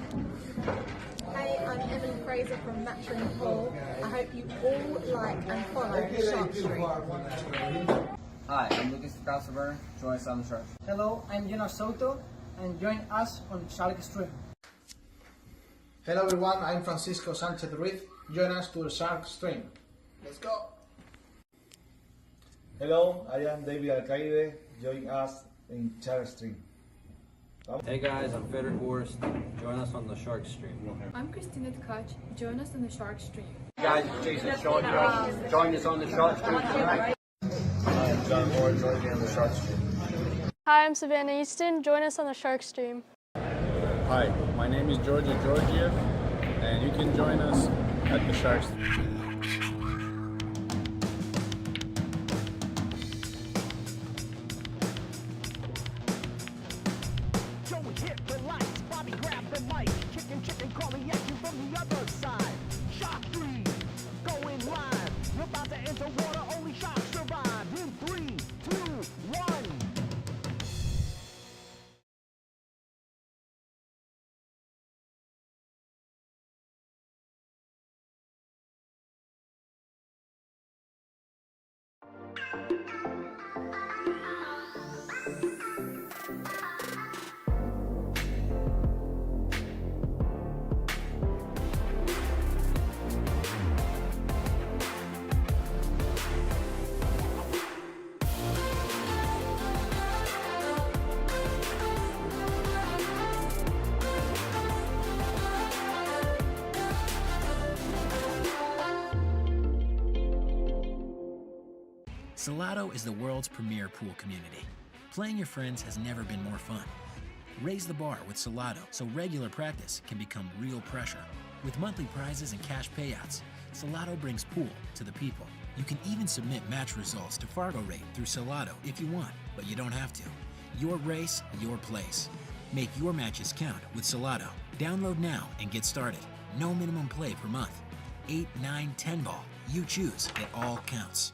Hey, I'm Emily Fraser from Matching Hall. I hope you all like and follow Shark Street. Hi, I'm Lukas Fracasso-Verner. Join us on the Shark. Hello, I'm Salotto, and join us on Shark Stream. Hello everyone, I'm Francisco Sanchez Ruiz. Join us to the Shark Stream. Let's go! Hello, I am David Alcaide. Join us in Shark Stream. Hey guys, I'm Frederick Horst. Join us on the Shark Stream. I'm Christina Tkach. Join us on the Shark Stream. Hey guys, it's Jason Shaw. Join us on the Shark Stream tonight. Hi, I'm John Moore. Join me on the Shark Stream. Hi, I'm Savannah Easton. Join us on the Shark Stream. Hi, my name is Georgia Georgiev, and you can join us at the Shark Stream. Joey hit the lights, Bobby grabbed the mic, chicken calling at you from the other side. Shark 3, going live. We're about to enter water, only sharks survive. In 3, 2, 1. Salotto is the world's premier pool community. Playing your friends has never been more fun. Raise the bar with Salotto so regular practice can become real pressure. With monthly prizes and cash payouts, Salotto brings pool to the people. You can even submit match results to Fargo Rate through Salotto if you want, but you don't have to. Your race, your place. Make your matches count with Salotto. Download now and get started. No minimum play per month. 8, 9, 10 ball. You choose. It all counts.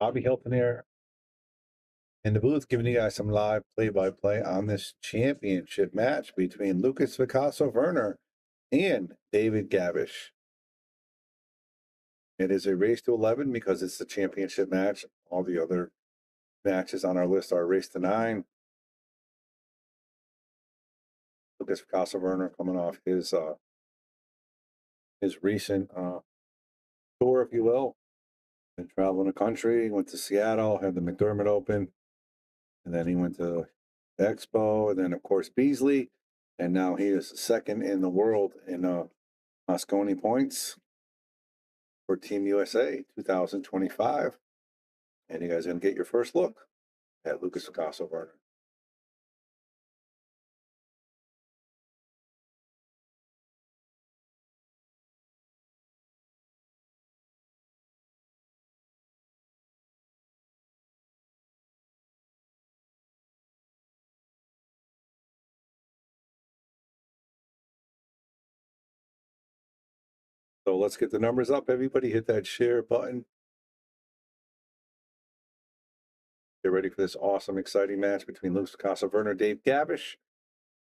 Bobby Hilton here in the booth, giving you guys some live play-by-play on this championship match between Lukas Fracasso-Verner and David Gavrish. It is a race to 11 because it's the championship match. All the other matches on our list are a race to 9. Lukas Fracasso-Verner coming off his recent tour, if you will. Been traveling the country, went to Seattle, had the McDermott Open, and then he went to the Expo, and then of course Beasley, and now he is second in the world in Moscone points for Team USA 2025. And you guys are gonna get your first look at Lukas Fracasso-Verner. So let's get the numbers up. Everybody hit that share button. Get ready for this awesome, exciting match between Lukas Fracasso-Verner and Dave Gavrish,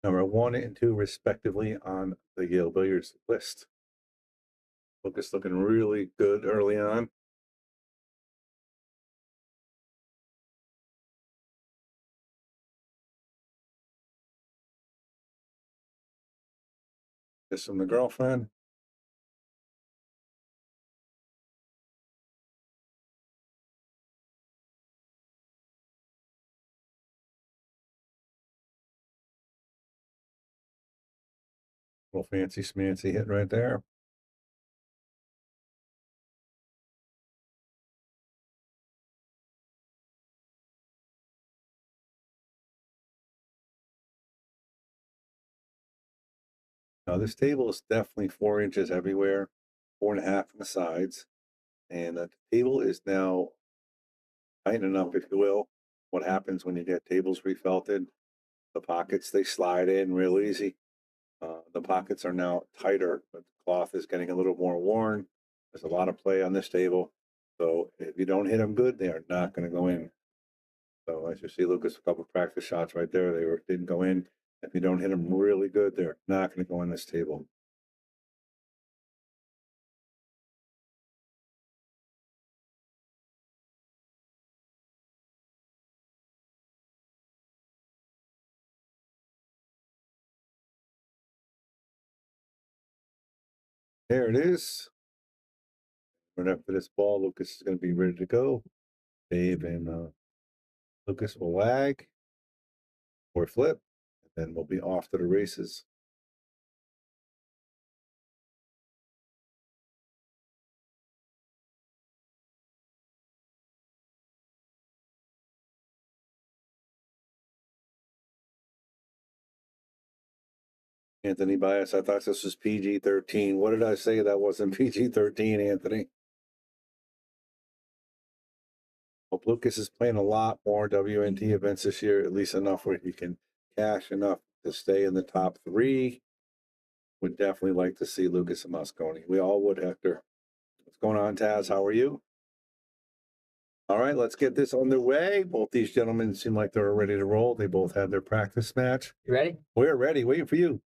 number 1 and 2, respectively, on the Yale Billiards list. Lukas looking really good early on. Kissing the girlfriend. Little fancy schmancy hit right there. Now this table is definitely 4 inches everywhere, 4.5 on the sides. And the table is now tightening up, if you will. What happens when you get tables refelted? The pockets, they slide in real easy. The pockets are now tighter, but the cloth is getting a little more worn. There's a lot of play on this table. So if you don't hit them good, they are not going to go in. So as you see, Lucas, a couple practice shots right there, didn't go in. If you don't hit them really good, they're not going to go on this table. There it is. Right after this ball, Lucas is going to be ready to go. Dave and Lucas will lag or flip, and then we'll be off to the races. Anthony Bias, I thought this was PG-13. What did I say that wasn't PG-13, Anthony? Hope Lucas is playing a lot more WNT events this year, at least enough where he can cash enough to stay in the top 3. Would definitely like to see Lucas and Mosconi. We all would, Hector. What's going on, Taz? How are you? All right, let's get this underway. Both these gentlemen seem like they're ready to roll. They both had their practice match. You ready? We're ready, waiting for you.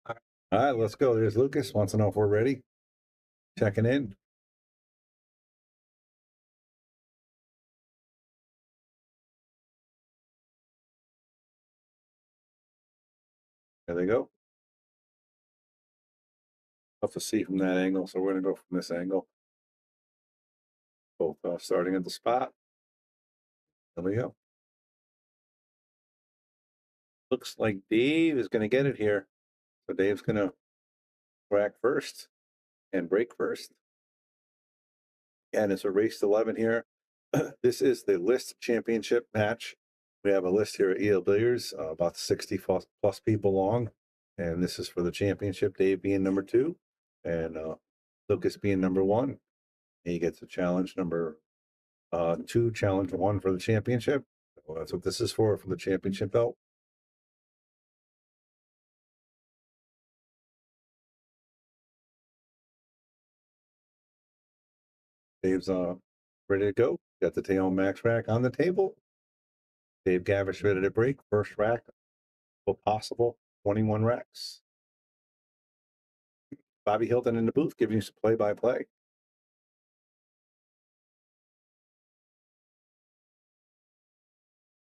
All right, let's go. There's Lucas. Wants to know if we're ready. Checking in. There they go. Tough to see from that angle, so we're going to go from this angle. Both starting at the spot. There we go. Looks like Dave is going to get it here. So Dave's going to crack first and break first. And it's a race to 11 here. This is the list championship match. We have a list here at EL Billiards, about 60 plus people long. And this is for the championship, Dave being number 2 and Lucas being number 1. He gets a challenge number 2, challenge 1 for the championship. So that's what this is for the championship belt. Dave's ready to go. Got the Taom Max rack on the table. Dave Gavrish ready to break. First rack, if possible, 21 racks. Bobby Hilton in the booth giving you some play-by-play.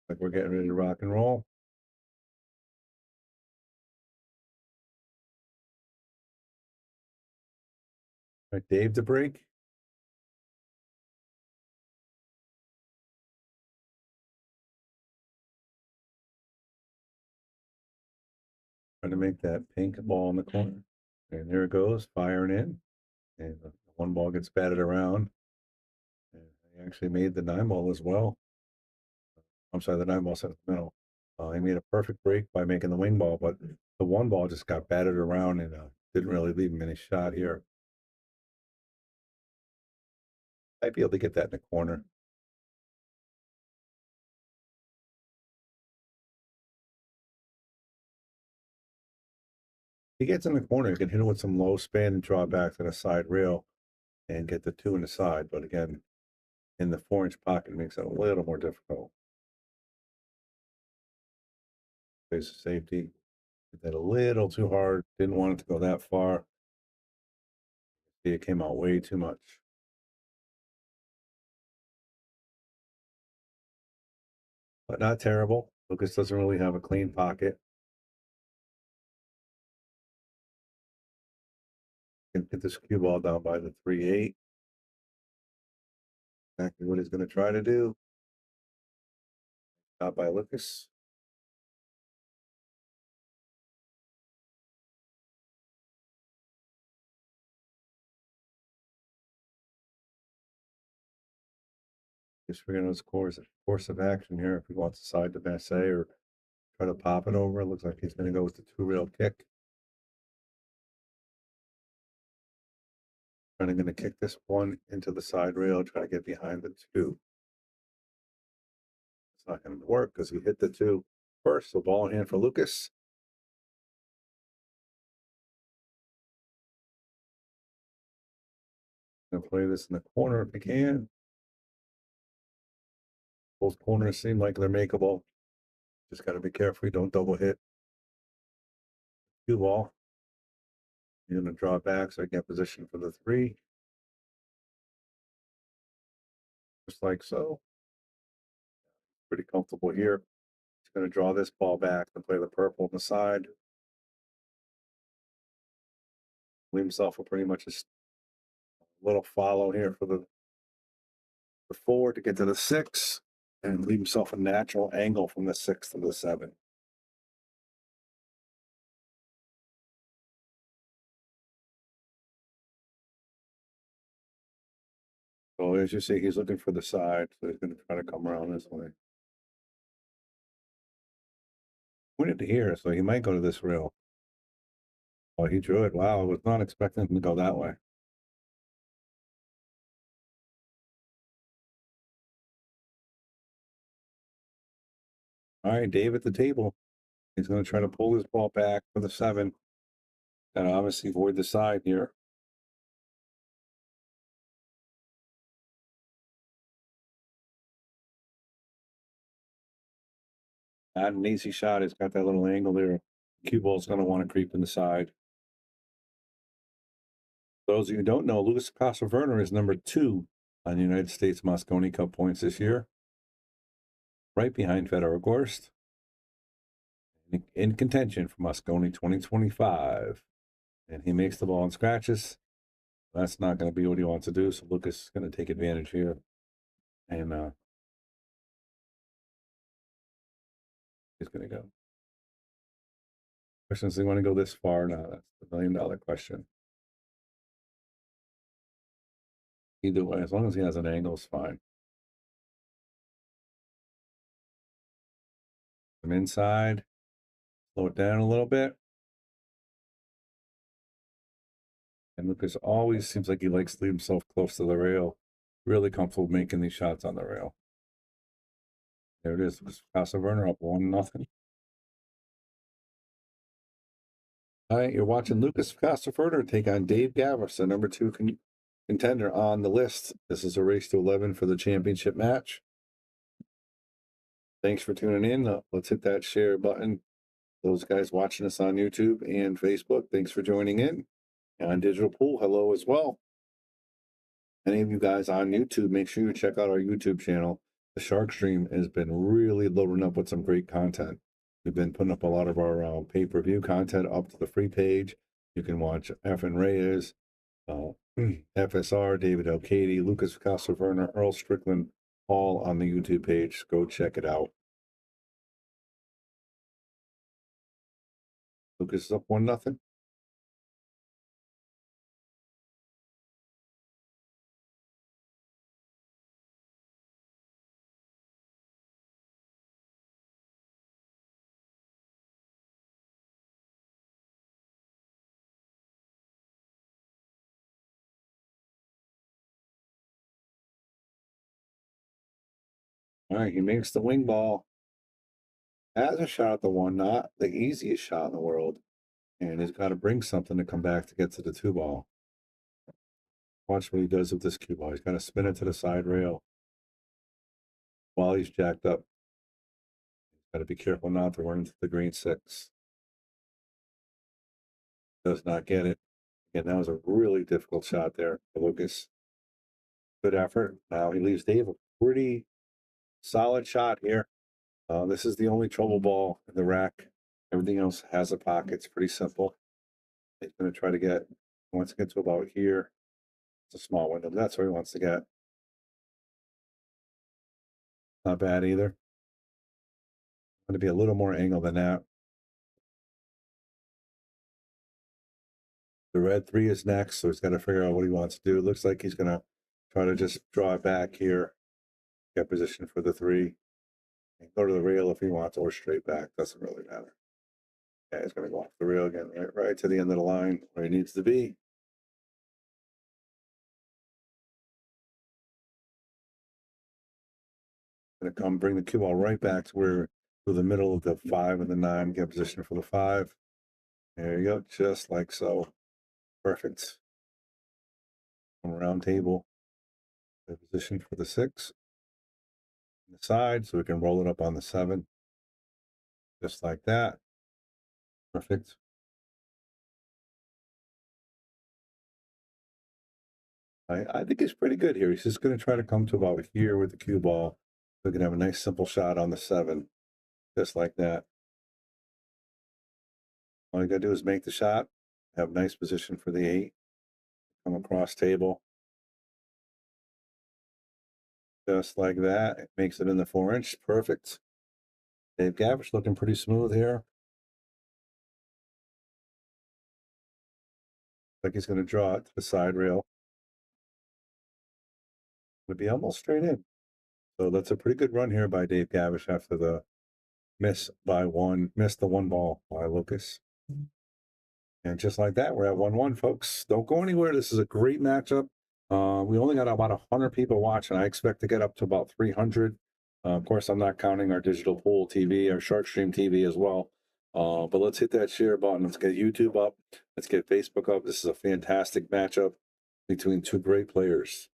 Like we're getting ready to rock and roll. All right, Dave to break. Trying to make that pink ball in the corner. And there it goes, firing in. And the 1 ball gets batted around. And he actually made the 9 ball as well. I'm sorry, the 9 ball set in the middle. He made a perfect break by making the wing ball, but the 1 ball just got batted around and didn't really leave him any shot here. I'd be able to get that in the corner. He gets in the corner, you can hit it with some low spin and draw back to the side rail and get the 2 in the side. But again, in the 4-inch pocket makes it a little more difficult. Place of safety. Did that a little too hard. Didn't want it to go that far. See, it came out way too much. But not terrible. Lucas doesn't really have a clean pocket. Can get this cue ball down by the 3-8. Exactly what he's going to try to do. Not by Lucas. Just figuring out his course of action here. If he wants to side to masse or try to pop it over, it looks like he's going to go with the 2-rail kick. I'm going to kick this one into the side rail, try to get behind the 2. It's not going to work because he hit the 2 first. So ball in hand for Lukas. Gonna play this in the corner if he can. Both corners seem like they're makeable. Just got to be careful you don't double hit. 2 ball. You're going to draw back so I get position for the 3. Just like so. Pretty comfortable here. He's going to draw this ball back and play the purple on the side. Leave himself a pretty much a little follow here for the 4 to get to the 6 and leave himself a natural angle from the 6 to the 7. So as you see, he's looking for the side, so he's going to try to come around this way. Pointed to here, so he might go to this rail. Oh, he drew it. Wow, I was not expecting him to go that way. All right, Dave at the table. He's going to try to pull his ball back for the 7 and obviously avoid the side here. Not an easy shot. He's got that little angle there. Cue ball's going to want to creep in the side. Those of you who don't know, Lukas Fracasso-Verner is number 2 on the United States Mosconi Cup points this year. Right behind Federer Gorst. In contention for Mosconi 2025. And he makes the ball and scratches. That's not going to be what he wants to do. So Lukas is going to take advantage here. And he's going to go. Question is, do you want to go this far? No, that's the $1 million question. Either way, as long as he has an angle, it's fine. Come inside. Slow it down a little bit. And Lukas always seems like he likes to leave himself close to the rail. Really comfortable making these shots on the rail. There it is. Fracasso-Verner up 1-0. All right, you're watching Lukas Fracasso-Verner take on Dave Gavrish, the number 2 contender on the list. This is a race to 11 for the championship match. Thanks for tuning in. Let's hit that share button. Those guys watching us on YouTube and Facebook, thanks for joining in. And on Digital Pool, hello as well. Any of you guys on YouTube, make sure you check out our YouTube channel. The Shark Stream has been really loading up with some great content. We've been putting up a lot of our pay-per-view content up to the free page. You can watch Efren Reyes, FSR, David Elcady, Lukas Fracasso-Verner, Earl Strickland, all on the YouTube page. Go check it out. Lukas is up 1-0. All right, he makes the wing ball. Has a shot at the 1, not the easiest shot in the world. And he's got to bring something to come back to get to the 2 ball. Watch what he does with this cue ball. He's got to spin it to the side rail while he's jacked up. He's got to be careful not to run into the green 6. Does not get it. Again, that was a really difficult shot there for Lukas. Good effort. Now he leaves Dave a pretty solid shot here. This is the only trouble ball in the rack. Everything else has a pocket. It's pretty simple. He's going to try to get, once it gets to about here, it's a small window. That's where he wants to get. Not bad either. Going to be a little more angle than that. The red 3 is next, so he's got to figure out what he wants to do. It looks like he's going to try to just draw it back here. Get position for the 3. And go to the rail if he wants, or straight back. Doesn't really matter. Yeah, he's going to go off the rail again, right to the end of the line where he needs to be. Going to come bring the cue ball right back to the middle of the 5 and the 9. Get position for the 5. There you go, just like so. Perfect. Come around table. Get position for the 6. The side, so we can roll it up on the 7. Just like that. Perfect. I think he's pretty good here. He's just going to try to come to about here with the cue ball. We can have a nice simple shot on the 7. Just like that. All you got to do is make the shot. Have nice position for the 8. Come across table. Just like that. It makes it in the 4-inch. Perfect. Dave Gavrish looking pretty smooth here. Like he's going to draw it to the side rail. Would be almost straight in. So that's a pretty good run here by Dave Gavrish after the miss the 1 ball by Lukas. And just like that, we're at 1-1, folks. Don't go anywhere. This is a great matchup. We only got about 100 people watching. I expect to get up to about 300. Of course, I'm not counting our digital pool TV, our SharkStream TV as well. But let's hit that share button. Let's get YouTube up. Let's get Facebook up. This is a fantastic matchup between 2 great players.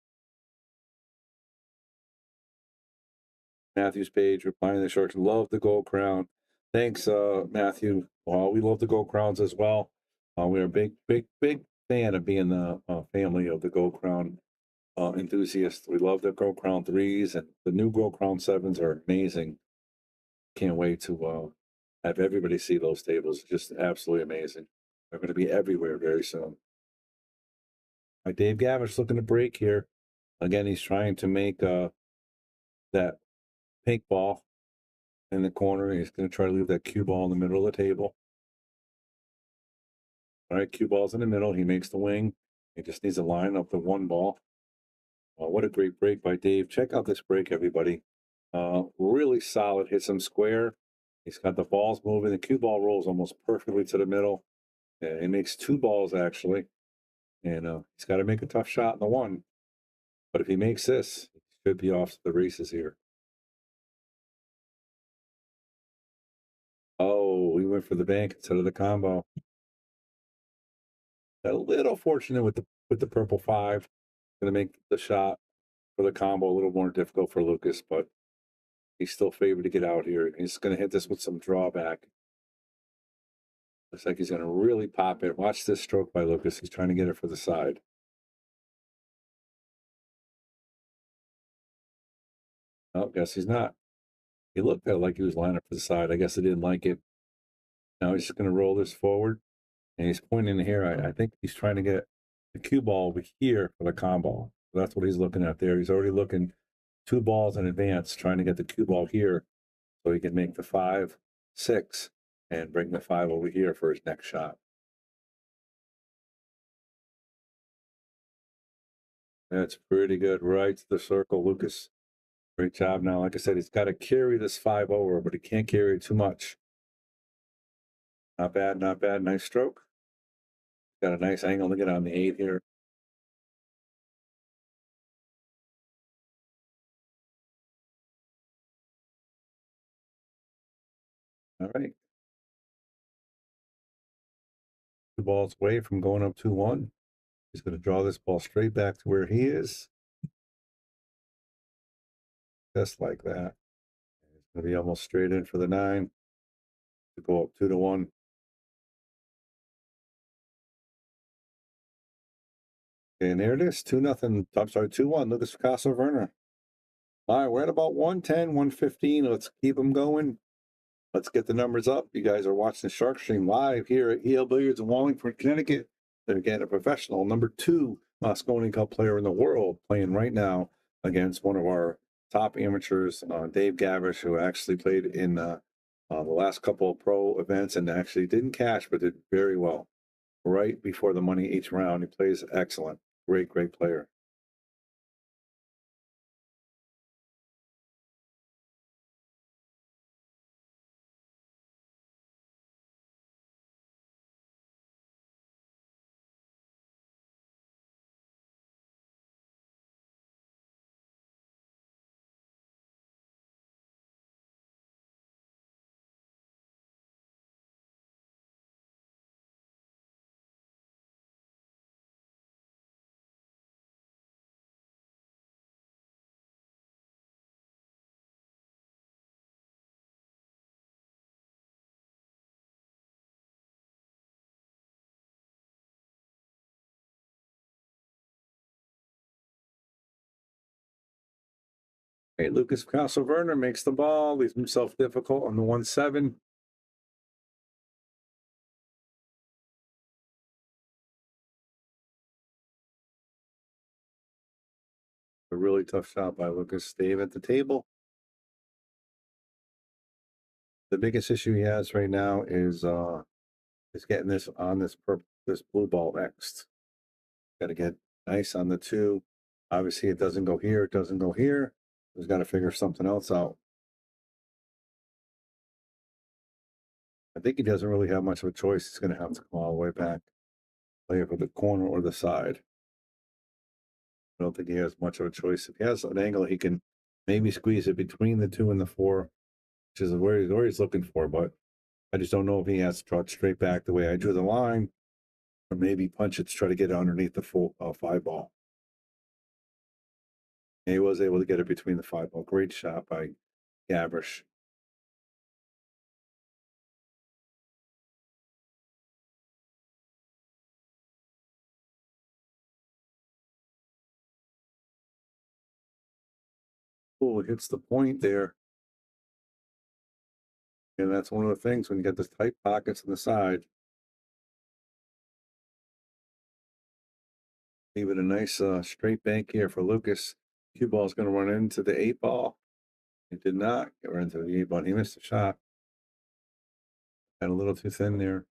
Matthew's page replying to the Sharks. Love the gold crown. Thanks, Matthew. We love the gold crowns as well. We're a big fan of being the family of the gold crown enthusiasts. We love the gold crown 3s, and the new gold crown 7s are amazing. Can't wait to have everybody see those tables. Just absolutely amazing. They're going to be everywhere very soon. Dave Gavrish looking to break here. Again, he's trying to make that pink ball in the corner. He's going to try to leave that cue ball in the middle of the table. All right, cue ball's in the middle. He makes the wing. He just needs to line up the 1 ball. What a great break by Dave. Check out this break, everybody. Really solid. Hits him square. He's got the balls moving. The cue ball rolls almost perfectly to the middle. Yeah, he makes 2 balls, actually. And he's got to make a tough shot in the 1. But if he makes this, he should be off to the races here. Oh, we went for the bank instead of the combo. A little fortunate with the purple 5. Going to make the shot for the combo a little more difficult for Lukas, but he's still favored to get out here. He's going to hit this with some drawback. Looks like he's going to really pop it. Watch this stroke by Lukas. He's trying to get it for the side. Oh, guess he's not. He looked at it like he was lining up for the side. I guess he didn't like it. Now he's just going to roll this forward, and he's pointing here. I think he's trying to get the cue ball over here for the combo. So that's what he's looking at there. He's already looking 2 balls in advance, trying to get the cue ball here so he can make the 5, 6, and bring the 5 over here for his next shot. That's pretty good. Right to the circle, Lukas. Great job. Now, like I said, he's got to carry this 5 over, but he can't carry it too much. Not bad, not bad. Nice stroke. Got a nice angle to get on the 8 here. All right. 2 balls away from going up 2-1. He's going to draw this ball straight back to where he is. Just like that. It's going to be almost straight in for the 9 to go up 2-1. And there it is, 2-0. I'm sorry, 2-1. Lukas Fracasso-Verner. All right, we're at about 110, 115. Let's keep them going. Let's get the numbers up. You guys are watching the SharkStream live here at EL Billiards in Wallingford, Connecticut. They're again a professional, number 2 Mosconi Cup player in the world, playing right now against one of our top amateurs, Dave Gavrish, who actually played in the last couple of pro events and actually didn't cash, but did very well. Right before the money each round, he plays excellent. Great player. Okay, Lukas Fracasso-Verner makes the ball, leaves himself difficult on the 1-7. A really tough shot by Lucas. Dave at the table. The biggest issue he has right now is getting this on this blue ball next. Got to get nice on the 2. Obviously, it doesn't go here. It doesn't go here. He's got to figure something else out. I think he doesn't really have much of a choice. He's going to have to come all the way back, play it for the corner or the side. I don't think he has much of a choice. If he has an angle, he can maybe squeeze it between the 2 and the 4, which is where he's looking for. But I just don't know if he has to draw it straight back the way I drew the line, or maybe punch it to try to get it underneath the full 5 ball. And he was able to get it between the 5 ball. Great shot by Gavrish. Oh, hits the point there. And that's one of the things when you get the tight pockets on the side. Leave it a nice straight bank here for Lucas. Cue ball is going to run into the 8 ball. It did not get run into the 8 ball. He missed a shot. Got a little too thin there.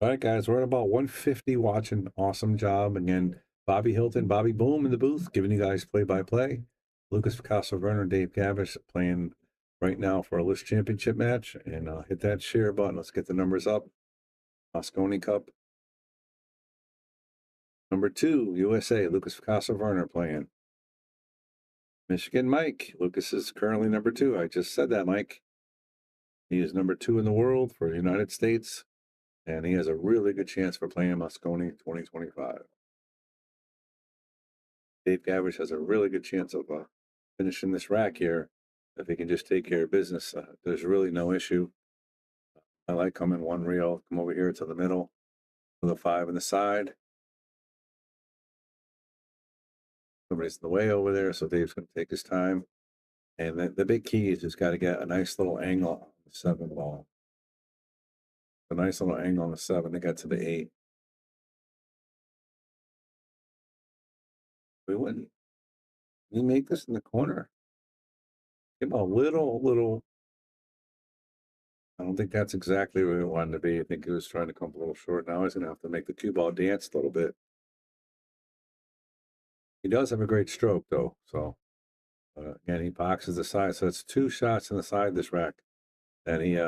All right, guys, we're at about 150 watching. Awesome job. Again, Bobby Hilton, Bobby Boom in the booth, giving you guys play-by-play. Lukas Fracasso-Verner, Dave Gavrish playing right now for a list championship match. And hit that share button. Let's get the numbers up. Mosconi Cup. Number 2, USA, Lukas Fracasso-Verner playing. Michigan Mike. Lucas is currently number 2. I just said that, Mike. He is number 2 in the world for the United States. And he has a really good chance for playing Mosconi 2025. Dave Gavrish has a really good chance of finishing this rack here. If he can just take care of business, there's really no issue. I like coming 1 reel, come over here to the middle, with a 5 on the side. Somebody's in the way over there, so Dave's going to take his time. And the big key is just got to get a nice little angle on the 7 ball. A nice little angle on the 7 to get to the 8. We wouldn't. We make this in the corner. Give him a little. I don't think that's exactly where we wanted to be. I think he was trying to come a little short. Now he's going to have to make the cue ball dance a little bit. He does have a great stroke, though. So, again, he boxes the side. So it's 2 shots in the side this rack that he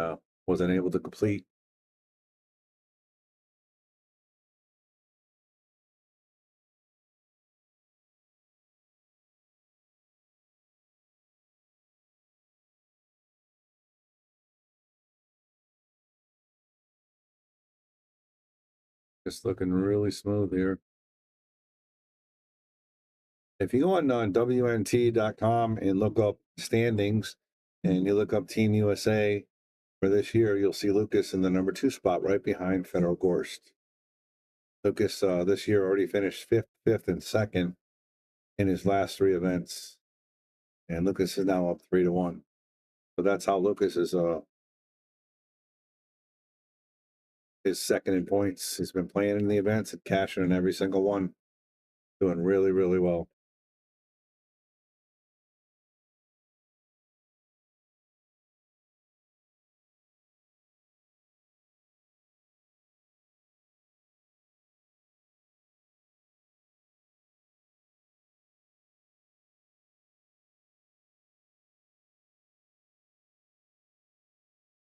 wasn't able to complete. Just looking really smooth here. If you go on WNT.com and look up standings and you look up Team USA for this year, you'll see Lucas in the number 2 spot right behind Federal Gorst. Lucas this year already finished 5th, and 2nd in his last 3 events. And Lucas is now up 3-1. So that's how Lucas is second in points. He's been playing in the events and cashing in every single one. Doing really, really well.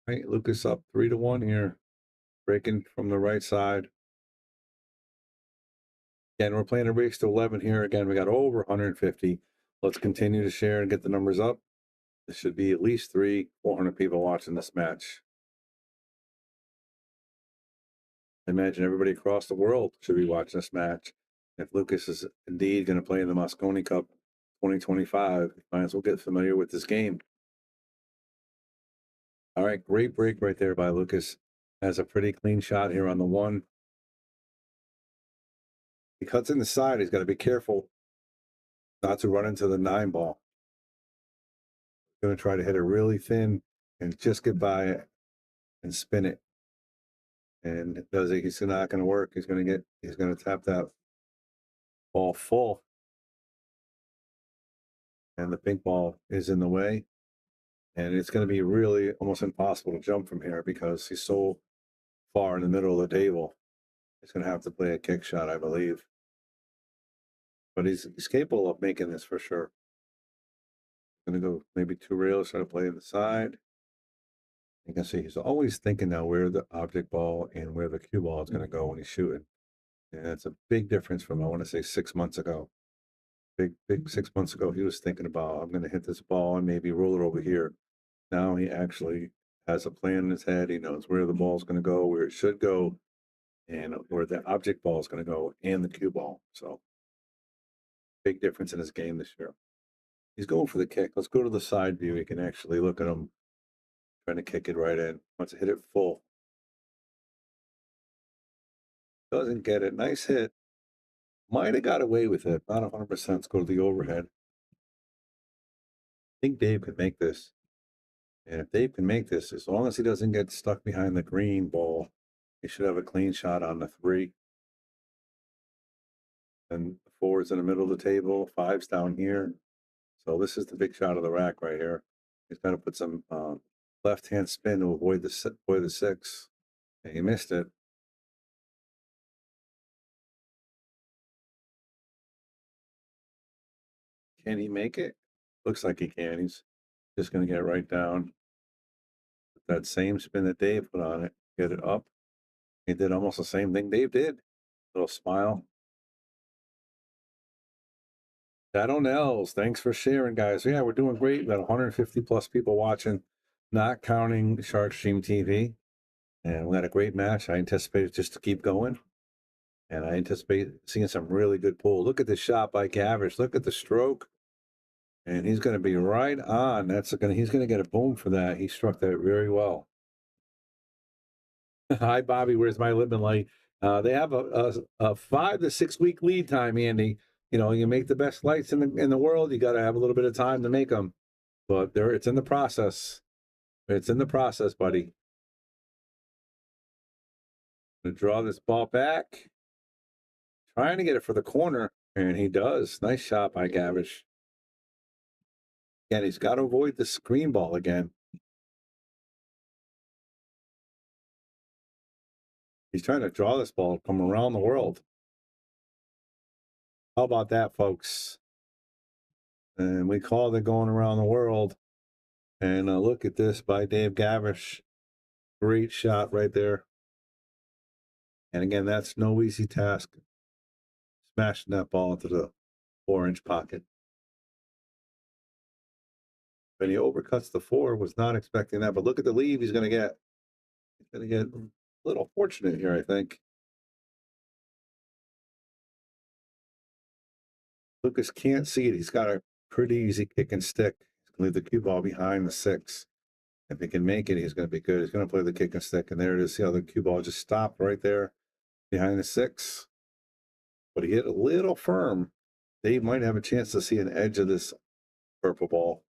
Right, Lucas up 3-1 here. Breaking from the right side. Again, we're playing a race to 11 here. Again, we got over 150. Let's continue to share and get the numbers up. There should be at least 400 people watching this match. I imagine everybody across the world should be watching this match. If Lucas is indeed going to play in the Mosconi Cup 2025, might as well get familiar with this game. All right, great break right there by Lucas. Has a pretty clean shot here on the 1. He cuts in the side. He's got to be careful. not to run into the 9 ball. Going to try to hit it really thin and just get by it and spin it. And does it? He's not going to work. He's going to tap that ball full. And the pink ball is in the way. And it's going to be really almost impossible to jump from here because he's so far in the middle of the table. He's going to have to play a kick shot, I believe. But he's capable of making this for sure. Going to go maybe 2 rails, try to play in the side. You can see he's always thinking now where the object ball and where the cue ball is going to go when he's shooting. And it's a big difference from, I want to say, 6 months ago. Big 6 months ago, he was thinking about, I'm going to hit this ball and maybe roll it over here. Now he actually has a plan in his head. He knows where the ball's going to go, where it should go, and where the object ball is going to go, and the cue ball. So, big difference in his game this year. He's going for the kick. Let's go to the side view. You can actually look at him trying to kick it right in. Wants to hit it full. Doesn't get it. Nice hit. Might have got away with it. Not 100%. Let's go to the overhead. I think Dave could make this. And if Dave can make this, as long as he doesn't get stuck behind the green ball, he should have a clean shot on the 3. And the 4 is in the middle of the table. 5's down here. So this is the big shot of the rack right here. He's got to put some left-hand spin to avoid the 6. And he missed it. Can he make it? Looks like he can. He's just going to get right down. That same spin that Dave put on it. Get it up. He did almost the same thing Dave did. Little smile. Shadow Nels, thanks for sharing, guys. Yeah, we're doing great. We got 150 plus people watching, not counting Shark Stream TV. And we had a great match. I anticipate it just to keep going. And I anticipate seeing some really good pool. Look at the shot by Gavrish. Look at the stroke. And he's going to be right on. He's going to get a boom for that. He struck that very well. Hi, Bobby. Where's my living light? They have a 5 to 6 week lead time, Andy. You know, you make the best lights in the world. You got to have a little bit of time to make them. But it's in the process. It's in the process, buddy. Going to draw this ball back. Trying to get it for the corner, and he does. Nice shot by Gavrish. Again, he's got to avoid the screen ball again. He's trying to draw this ball from around the world. How about that, folks? And we called it going around the world. And look at this by Dave Gavrish. Great shot right there. And again, that's no easy task. Smashing that ball into the 4-inch pocket. When he overcuts the 4, was not expecting that. But look at the lead he's going to get. He's going to get a little fortunate here, I think. Lucas can't see it. He's got a pretty easy kick and stick. He's going to leave the cue ball behind the 6. If he can make it, he's going to be good. He's going to play the kick and stick. And there it is. See how the cue ball just stopped right there behind the 6. But he hit a little firm. Dave might have a chance to see an edge of this purple ball.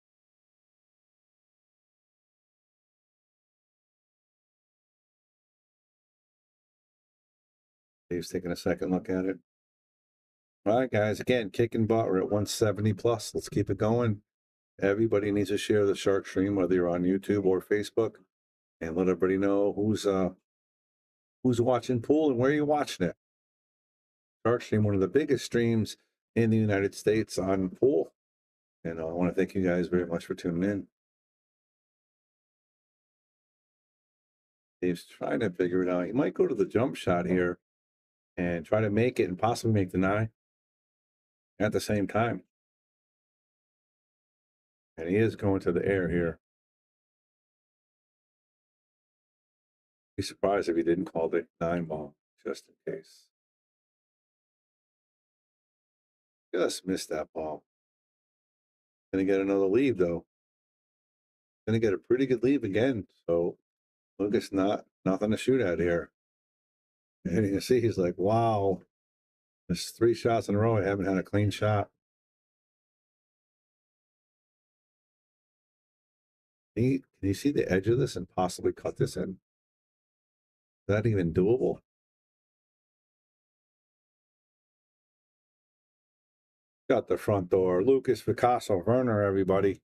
Dave's taking a second look at it. All right, guys. Again, kicking butt. We're at 170 plus. Let's keep it going. Everybody needs to share the Shark Stream, whether you're on YouTube or Facebook, and let everybody know who's watching pool and where you're watching it. Shark Stream, one of the biggest streams in the United States on pool. And I want to thank you guys very much for tuning in. Dave's trying to figure it out. He might go to the jump shot here and try to make it and possibly make the 9 at the same time. And he is going to the air here. Be surprised if he didn't call the 9 ball, just in case. Just missed that ball. Gonna get another lead though. Gonna get a pretty good lead again. So Lucas nothing to shoot at here. And you can see he's like, wow. There's 3 shots in a row. I haven't had a clean shot. Can you see the edge of this and possibly cut this in? Is that even doable? Got the front door. Lukas Fracasso-Verner, everybody.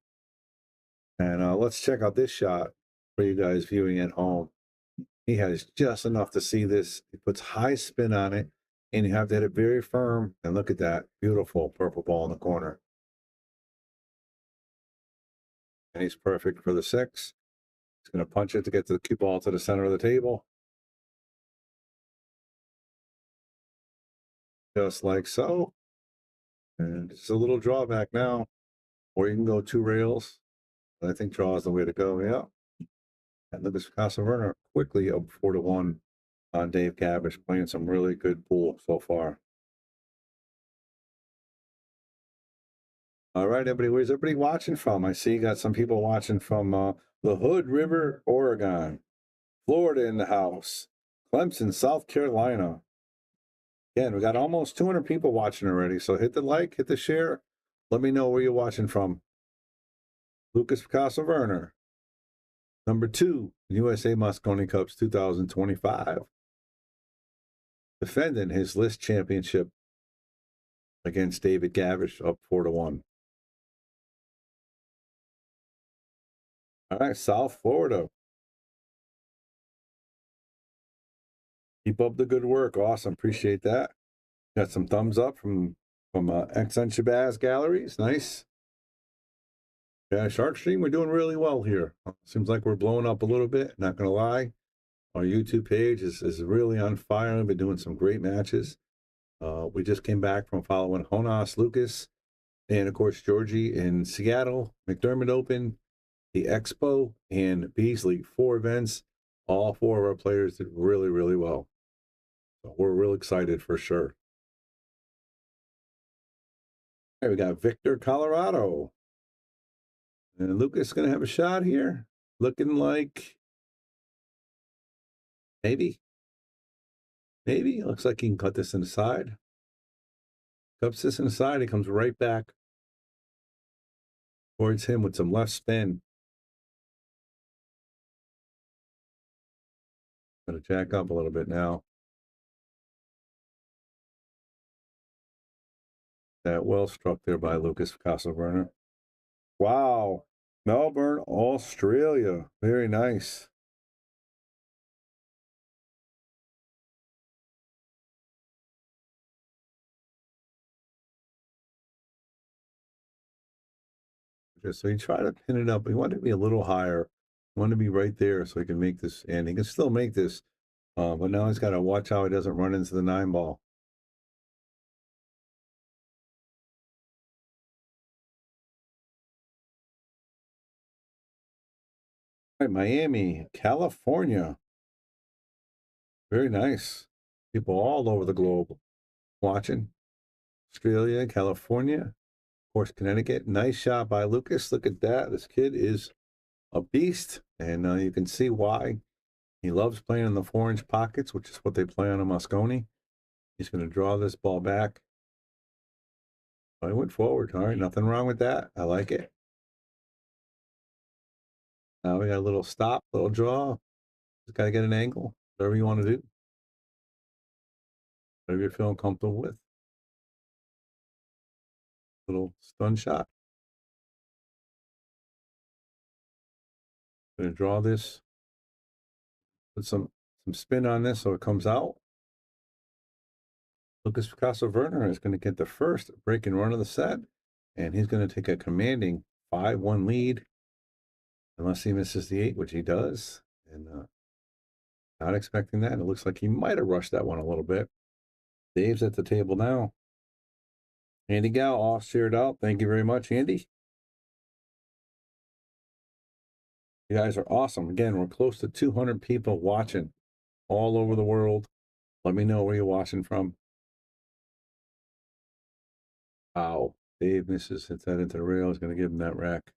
And let's check out this shot for you guys viewing at home. He has just enough to see this. He puts high spin on it, and you have to hit it very firm. And look at that beautiful purple ball in the corner. And he's perfect for the 6. He's going to punch it to get the cue ball to the center of the table. Just like so. And it's a little drawback now. Or you can go 2 rails. But I think draw is the way to go, yeah. And Lukas Fracasso-Verner quickly up 4-1 on Dave Gavrish, playing some really good pool so far. All right, everybody, where's everybody watching from? I see you got some people watching from the Hood River, Oregon, Florida in the house, Clemson, South Carolina. Again, we got almost 200 people watching already, so hit the like, hit the share. Let me know where you're watching from. Lukas Fracasso-Verner, number 2, USA Mosconi Cups 2025. Defending his list championship against David Gavrish, up 4-1. All right, South Florida. Keep up the good work. Awesome. Appreciate that. Got some thumbs up from Accent Shabazz Galleries. Nice. Yeah, Shark Stream, we're doing really well here. Seems like we're blowing up a little bit, not going to lie. Our YouTube page is really on fire. We've been doing some great matches. We just came back from following Jonas, Lucas, and, of course, Georgie in Seattle, McDermott Open, the Expo, and Beasley. 4 events. All 4 of our players did really, really well. So we're real excited for sure. All right, we got Victor, Colorado. And Lucas is going to have a shot here. Looking like maybe. Looks like he can cut this inside. Cuts this inside. He comes right back towards him with some left spin. Going to jack up a little bit now. That well struck there by Lukas Fracasso-Verner. Wow. Melbourne, Australia. Very nice. So he tried to pin it up. He wanted to be a little higher. He wanted to be right there so he can make this. And he can still make this. But now he's got to watch how he doesn't run into the 9-ball. All right, Miami, California. Very nice. People all over the globe watching. Australia, California, of course, Connecticut. Nice shot by Lucas. Look at that. This kid is a beast. And you can see why. He loves playing in the 4-inch pockets, which is what they play on a Mosconi. He's going to draw this ball back. I went forward. All right, nothing wrong with that. I like it. Now we got a little stop, little draw. Just got to get an angle. Whatever you want to do. Whatever you're feeling comfortable with. Little stun shot. Going to draw this. Put some spin on this so it comes out. Lukas Fracasso-Verner is going to get the first break and run of the set. And he's going to take a commanding 5-1 lead. Unless he misses the 8, which he does. And not expecting that. It looks like he might have rushed that one a little bit. Dave's at the table now. Andy Gal all shared out. Thank you very much, Andy. You guys are awesome. Again, we're close to 200 people watching all over the world. Let me know where you're watching from. Wow. Dave misses, hits that into the rail. He's going to give him that rack.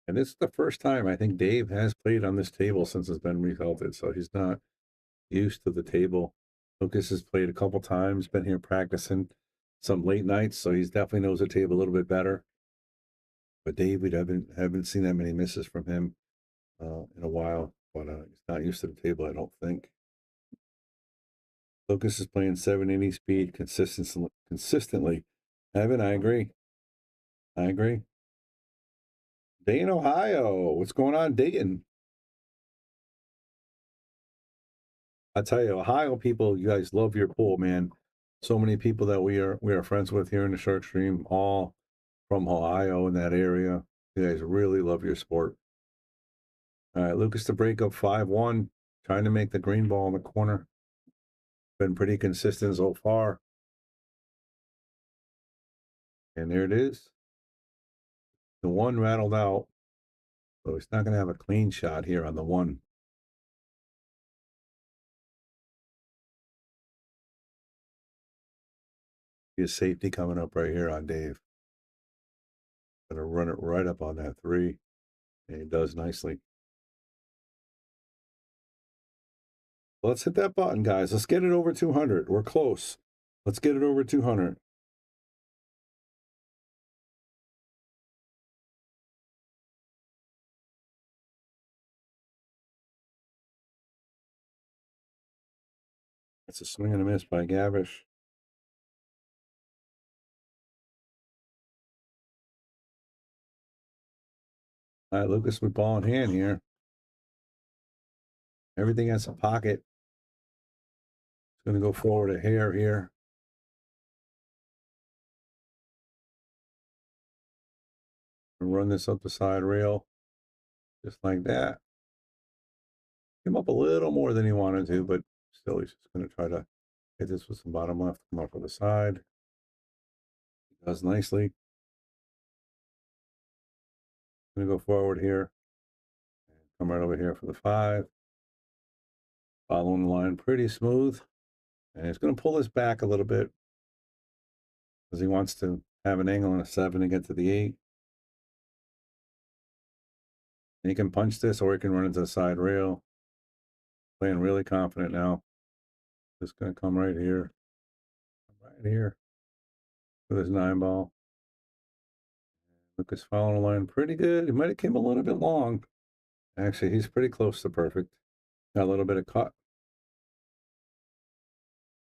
And this is the first time I think Dave has played on this table since it's been refelted, so he's not used to the table. Lucas has played a couple times, been here practicing some late nights, so he definitely knows the table a little bit better. But David, haven't seen that many misses from him in a while. But he's not used to the table, I don't think. Lucas is playing 780 speed consistently. Evan, I agree. Dayton, Ohio. What's going on, Dayton? I tell you, Ohio people, you guys love your pool, man. So many people that we are friends with here in the Shark Stream, all from Ohio in that area. You guys really love your sport. All right, Lucas to break up 5-1, trying to make the green ball in the corner. Been pretty consistent so far. And there it is. The one rattled out. So he's not going to have a clean shot here on the one. His safety coming up right here on Dave. Going to run it right up on that 3. And he does nicely. Let's hit that button, guys. Let's get it over 200. We're close. Let's get it over 200. It's a swing and a miss by Gavrish. All right, Lucas with ball in hand here. Everything has a pocket. It's going to go forward a hair here. And run this up the side rail. Just like that. Came up a little more than he wanted to, but still he's just going to try to hit this with some bottom left. Come off of the side. He does nicely. Going to go forward here. Come right over here for the 5. Following the line pretty smooth. And he's going to pull this back a little bit because he wants to have an angle on a 7 to get to the 8. And he can punch this or he can run into the side rail. Playing really confident now. Just going to come right here. Right here. With his 9 ball. Lucas following the line pretty good. He might have came a little bit long. Actually, he's pretty close to perfect. Got a little bit of cut.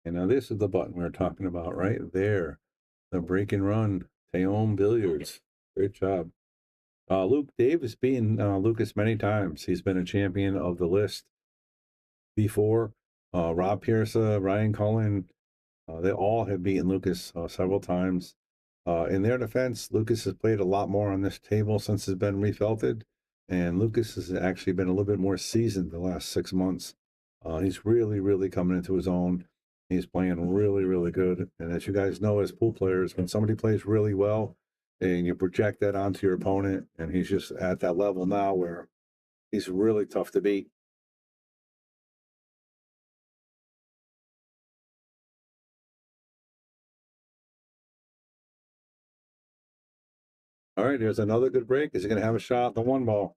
And now this is the button we were talking about right there. The break and run. Taom Billiards. Great job. Dave has beaten Lucas many times. He's been a champion of the list before. Rob Pierce, Ryan Cullen, they all have beaten Lucas several times. In their defense, Lucas has played a lot more on this table since it's been refelted. And Lucas has actually been a little bit more seasoned the last 6 months. He's really, really coming into his own. He's playing really, really good. And as you guys know, as pool players, when somebody plays really well and you project that onto your opponent, and he's just at that level now where he's really tough to beat. All right, here's another good break. Is he going to have a shot at the 1 ball?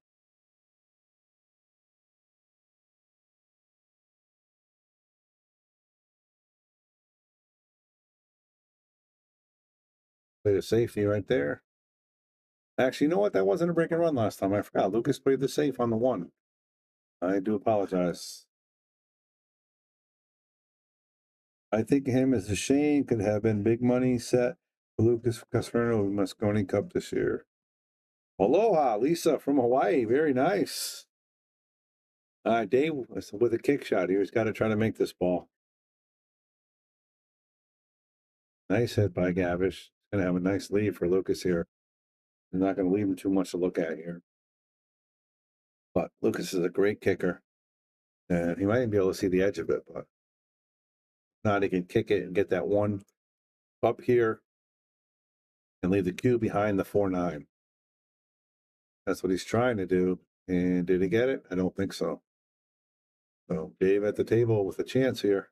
Played a safety right there. Actually, you know what? That wasn't a break and run last time. I forgot. Lucas played the safe on the 1. I do apologize. I think him as a Shane could have been big money set for Lukas Fracasso-Verner with Mosconi Cup this year. Aloha, Lisa from Hawaii. Very nice. Dave with a kick shot here. He's got to try to make this ball. Nice hit by Gavrish. Going to have a nice lead for Lucas here. He's not going to leave him too much to look at here. But Lucas is a great kicker. And he might be able to see the edge of it, but not, he can kick it and get that 1 up here and leave the cue behind the 4-9. That's what he's trying to do. And did he get it? I don't think so. So Dave at the table with a chance here.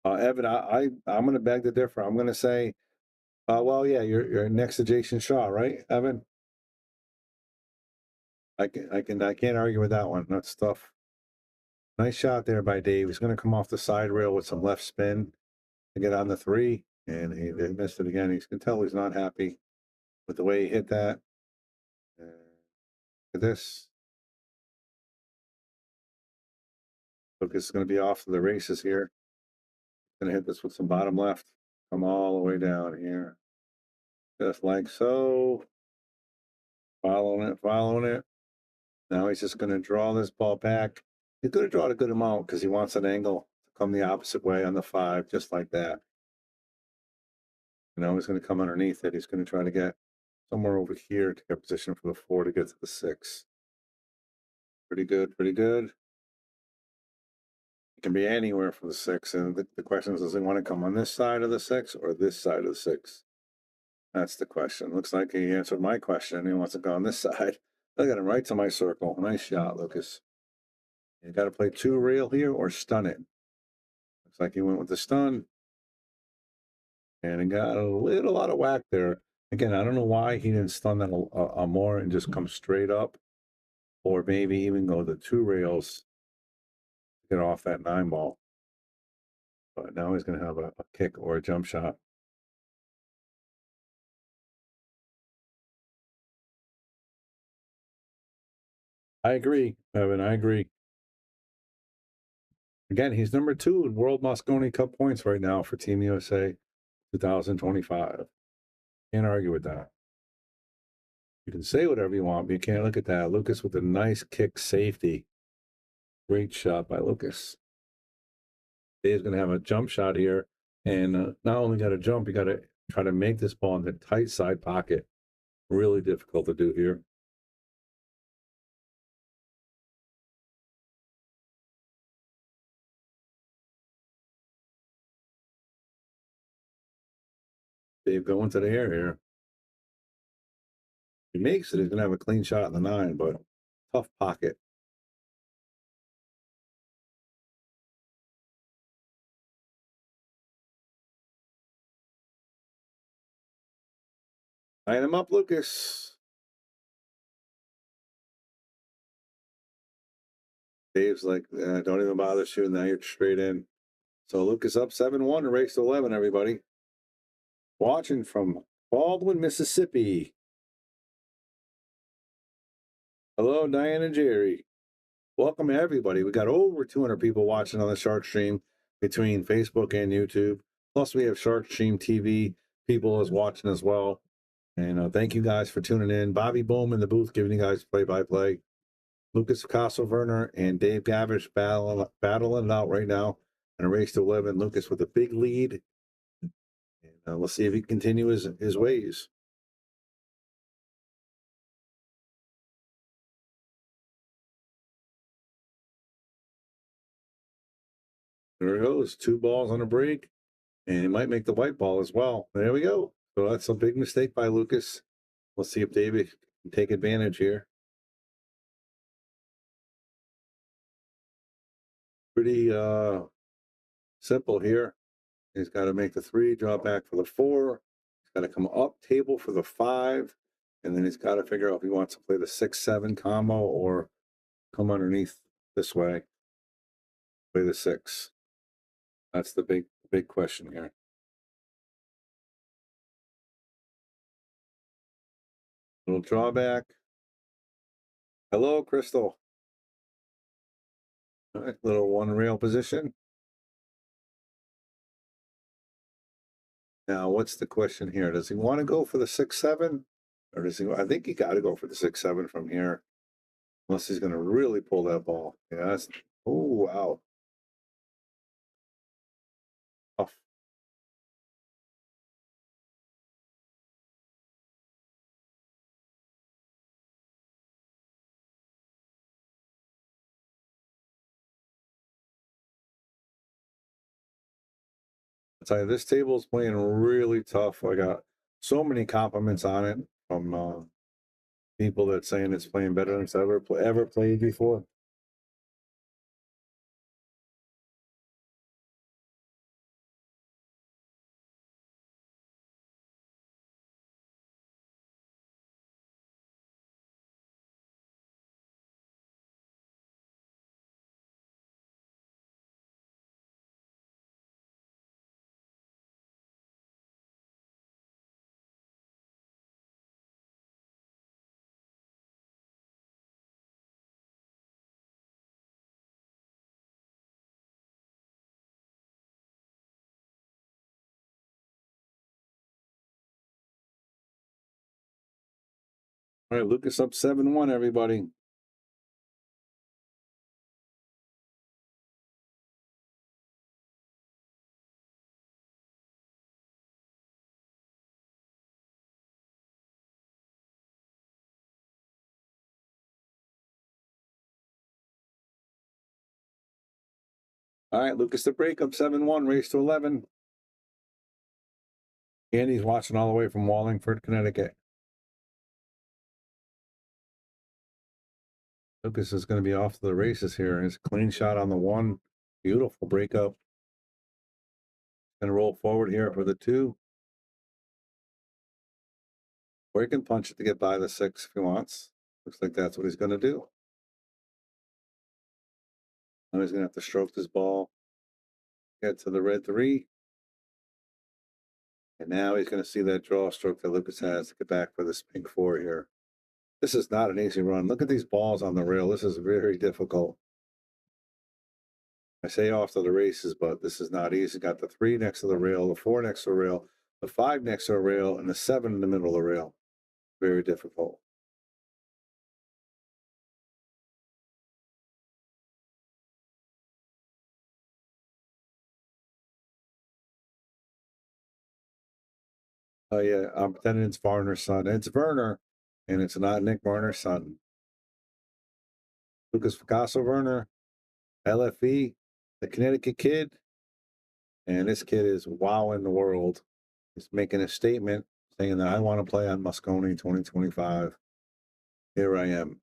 Evan, I'm going to beg to differ. I'm going to say, well, yeah, you're next to Jason Shaw, right, Evan? I can't argue with that one. That's tough. Nice shot there by Dave. He's going to come off the side rail with some left spin to get on the 3, and he missed it again. You can tell he's not happy with the way he hit that. Look at this. Lucas is going to be off to the races here. Going to hit this with some bottom left. Come all the way down here. Just like so. Following it, following it. Now he's just going to draw this ball back. He's going to draw it a good amount because he wants an angle to come the opposite way on the 5, just like that. And now he's going to come underneath it. He's going to try to get somewhere over here to get position for the 4 to get to the 6. Pretty good, pretty good. It can be anywhere for the 6. And the question is, does he want to come on this side of the 6 or this side of the 6? That's the question. Looks like he answered my question. He wants to go on this side. Look at him right to my circle. Nice shot, Lucas. You got to play 2 real here or stun it. Looks like he went with the stun. And he got a little out of whack there. Again, I don't know why he didn't stun that more and just come straight up. Or maybe even go the 2 rails to get off that 9 ball. But now he's going to have a kick or a jump shot. I agree, Evan. I agree. Again, he's number 2 in World Mosconi Cup points right now for Team USA 2025. Can't argue with that. You can say whatever you want, but you can't look at that. Lucas with a nice kick safety. Great shot by Lucas. Dave's going to have a jump shot here. And not only got to jump, you got to try to make this ball in the tight side pocket. Really difficult to do here. Dave going to the air here. If he makes it, he's going to have a clean shot in the 9, but tough pocket. Line him up, Lucas. Dave's like, don't even bother shooting that. You're straight in. So Lucas up 7-1 and race to 11, everybody. Watching from Baldwin, Mississippi. Hello, Diane and Jerry. Welcome, everybody. We got over 200 people watching on the Shark Stream between Facebook and YouTube. Plus, we have Shark Stream TV people is watching as well. And thank you guys for tuning in. Bobby Bohm in the booth giving you guys play-by-play. Lukas Fracasso-Verner and Dave Gavrish battling it out right now in a race to 11. Lucas with a big lead. And we'll see if he can continue his ways. There it goes. 2 balls on a break. And he might make the white ball as well. There we go. So that's a big mistake by Lucas. We'll see if David can take advantage here. Pretty simple here. He's got to make the 3, draw back for the 4. He's got to come up table for the 5. And then he's got to figure out if he wants to play the 6-7 combo or come underneath this way. Play the 6. That's the big question here. Little drawback. Hello, Crystal. All right, little 1 rail position. Now, what's the question here? Does he want to go for the 6-7? Or does he? I think he got to go for the 6-7 from here. Unless he's going to really pull that ball. Yeah, that's. Oh, wow. Tough. I'll tell you, this table is playing really tough. I got so many compliments on it from people that saying it's playing better than it's ever played before. All right, Lucas up 7-1, everybody. All right, Lucas the break up 7-1, race to 11. Andy's watching all the way from Wallingford, Connecticut. Lucas is going to be off to the races here. His clean shot on the 1. Beautiful breakup. Going to roll forward here for the 2. Or he can punch it to get by the 6 if he wants. Looks like that's what he's going to do. Now he's going to have to stroke this ball. Get to the red 3. And now he's going to see that draw stroke that Lucas has to get back for this pink 4 here. This is not an easy run. Look at these balls on the rail. This is very difficult. I say off to the races, but this is not easy. Got the 3 next to the rail, the 4 next to the rail, the 5 next to the rail, and the 7 in the middle of the rail. Very difficult. Oh, yeah, I'm pretending it's Varner's son. It's Werner, and it's not Nick Varner's son. Lukas Fracasso-Verner, LFE, the Connecticut kid. And this kid is wowing the world. He's making a statement saying that I want to play on Moscone 2025. Here I am.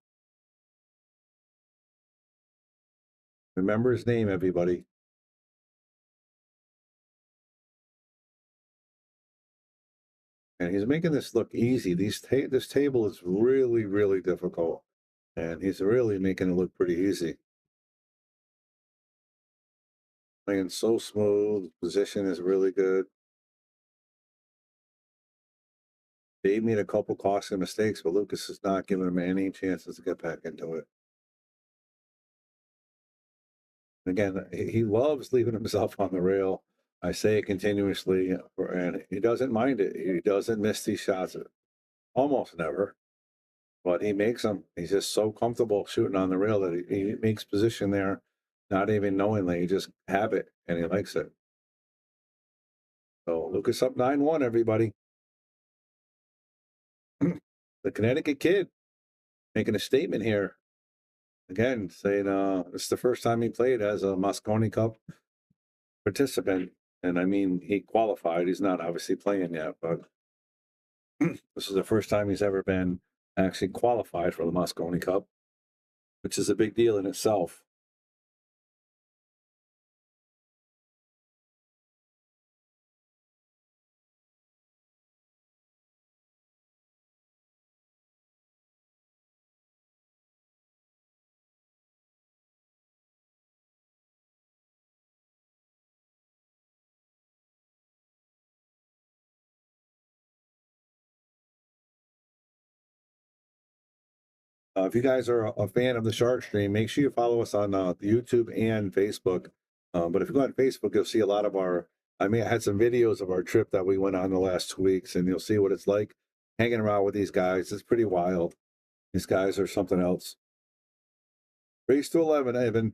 Remember his name, everybody. And he's making this look easy. This table is really, really difficult. And he's really making it look pretty easy. Playing so smooth. Position is really good. Dave made a couple costly mistakes, but Lucas is not giving him any chances to get back into it. Again, he loves leaving himself on the rail. I say it continuously, and he doesn't mind it. He doesn't miss these shots, almost never, but he makes them. He's just so comfortable shooting on the rail that he makes position there, not even knowingly. He just have it, and he likes it. So Lucas up 9-1, everybody. The Connecticut kid making a statement here. Again, saying this is the first time he played as a Moscone Cup participant. And I mean, he qualified. He's not obviously playing yet, but this is the first time he's ever been actually qualified for the Moscone Cup, which is a big deal in itself. If you guys are a fan of the Shark Stream, make sure you follow us on YouTube and Facebook. But if you go on Facebook, you'll see a lot of I had some videos of our trip that we went on the last 2 weeks, and you'll see what it's like hanging around with these guys. It's pretty wild. These guys are something else. Race to 11, Evan.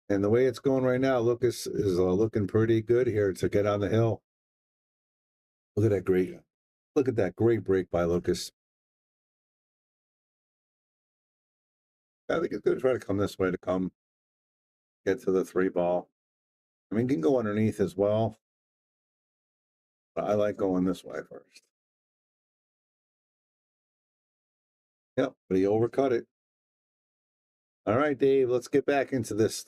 And the way it's going right now, Lucas is looking pretty good here to get on the hill. Look at that great break by Lucas. I think it's going to try to come this way to get to the 3 ball. I mean, you can go underneath as well, but I like going this way first. Yep, but he overcut it. All right, Dave, let's get back into this.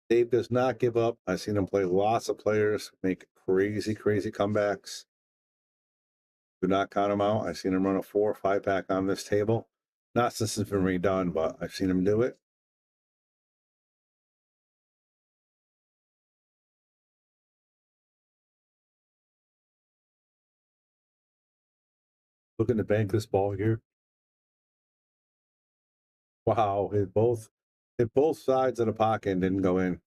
Dave does not give up. I've seen him play lots of players, make crazy, crazy comebacks. Do not count him out. I've seen him run a 4 or 5 pack on this table. Not since it's been redone, but I've seen him do it. Looking to bank this ball here. Wow, hit both sides of the pocket and didn't go in.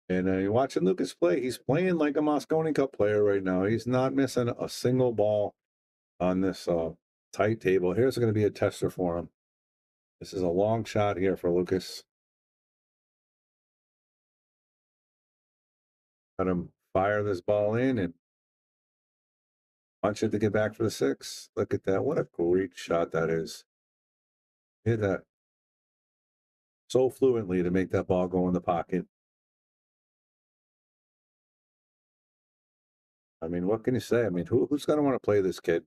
And you're watching Lukas play. He's playing like a Mosconi Cup player right now. He's not missing a single ball on this tight table. Here's going to be a tester for him. This is a long shot here for Lukas. Let him fire this ball in and punch it to get back for the 6. Look at that. What a great shot that is. Hit that so fluently to make that ball go in the pocket. I mean, what can you say? I mean, who's going to want to play this kid?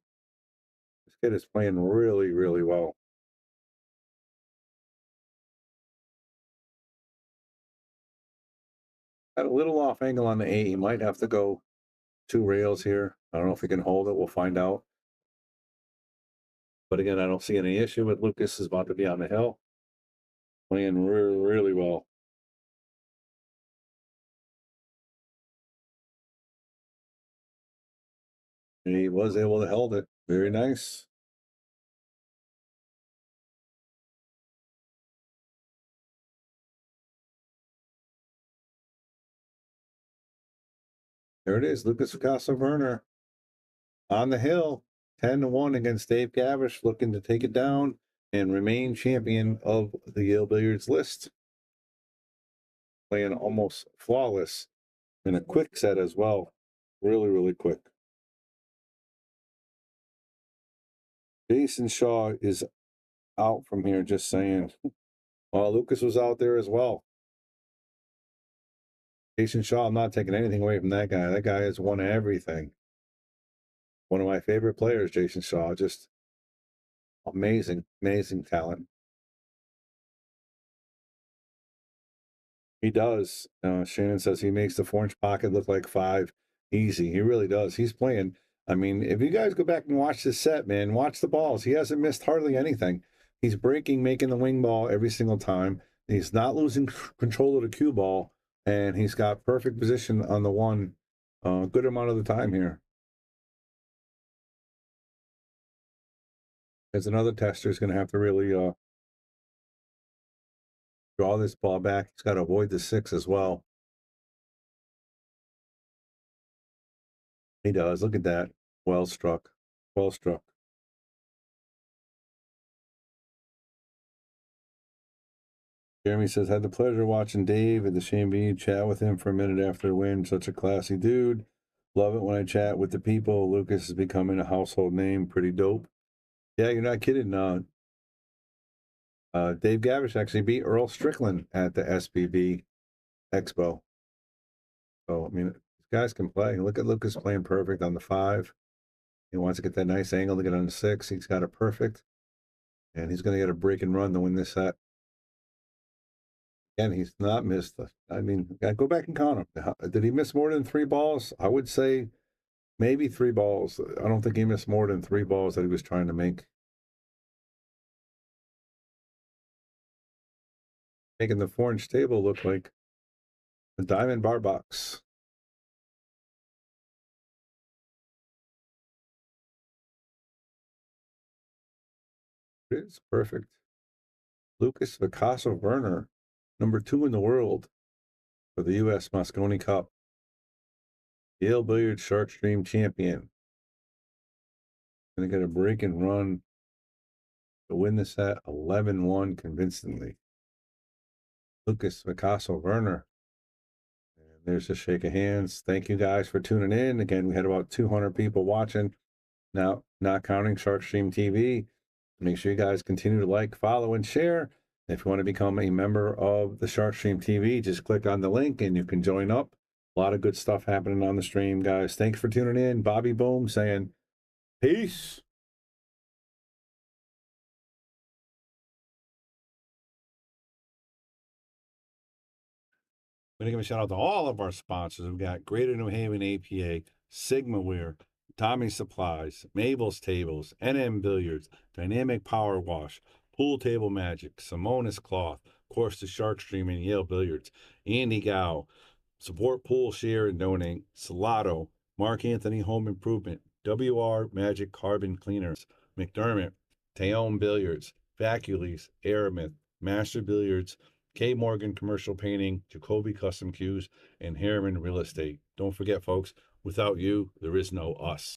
This kid is playing really, really well. Got a little off angle on the 8. He might have to go 2 rails here. I don't know if he can hold it. We'll find out. But again, I don't see any issue with Lukas is about to be on the hill. Playing really well. And he was able to hold it. Very nice. There it is, Lukas Fracasso-Verner on the hill, 10-1 against Dave Gavrish, looking to take it down and remain champion of the Yale Billiards list. Playing almost flawless in a quick set as well. Really quick. Jason Shaw is out from here, just saying. Well, Lukas was out there as well. Jason Shaw, I'm not taking anything away from that guy. That guy has won everything. One of my favorite players, Jason Shaw. Just amazing talent. He does. Shannon says he makes the 4-inch pocket look like 5. Easy. He really does. He's playing. I mean, if you guys go back and watch this set, man, watch the balls. He hasn't missed hardly anything. He's breaking, making the wing ball every single time. He's not losing control of the cue ball, and he's got perfect position on the 1 good amount of the time here. As another tester is going to have to really draw this ball back. He's got to avoid the 6 as well. He does. Look at that. Well struck. Well struck. Jeremy says, had the pleasure watching Dave at the Chambee, chat with him for a minute after the win. Such a classy dude. Love it when I chat with the people. Lukas is becoming a household name. Pretty dope. Yeah, you're not kidding. Dave Gavrish actually beat Earl Strickland at the SBB Expo. So, I mean, these guys can play. Look at Lukas playing perfect on the 5. He wants to get that nice angle to get on the 6. He's got it perfect. And he's going to get a break and run to win this set. And he's not missed. I mean, go back and count him. Did he miss more than 3 balls? I would say maybe 3 balls. I don't think he missed more than 3 balls that he was trying to make. Making the 4-inch table look like a diamond bar box. It is perfect. Lukas Fracasso-Verner, number 2 in the world for the U.S. Mosconi Cup. Yale Billiards Shark Stream champion. Going to get a break and run to win the set 11-1 convincingly. Lukas Fracasso-Verner. And there's a shake of hands. Thank you guys for tuning in. Again, we had about 200 people watching. Now, not counting Shark Stream TV. Make sure you guys continue to like, follow, and share. If you want to become a member of the Shark Stream TV, just click on the link and you can join up. A lot of good stuff happening on the stream, guys. Thanks for tuning in. Bobby Boom saying, peace. I'm going to give a shout out to all of our sponsors. We've got Greater New Haven APA, Sigmaware, Tommy Supplies, Mabel's Tables, NM Billiards, Dynamic Power Wash, Pool Table Magic, Simonis Cloth, of course, the Shark Stream and Yale Billiards, Andy Gow, Support Pool, Share, and Donate, Salotto, Mark Anthony Home Improvement, WR Magic Carbon Cleaners, McDermott, Taom Billiards, Vacules, Aramith, Master Billiards, K. Morgan Commercial Painting, Jacoby Custom Cues, and Harriman Real Estate. Don't forget, folks, without you, there is no us.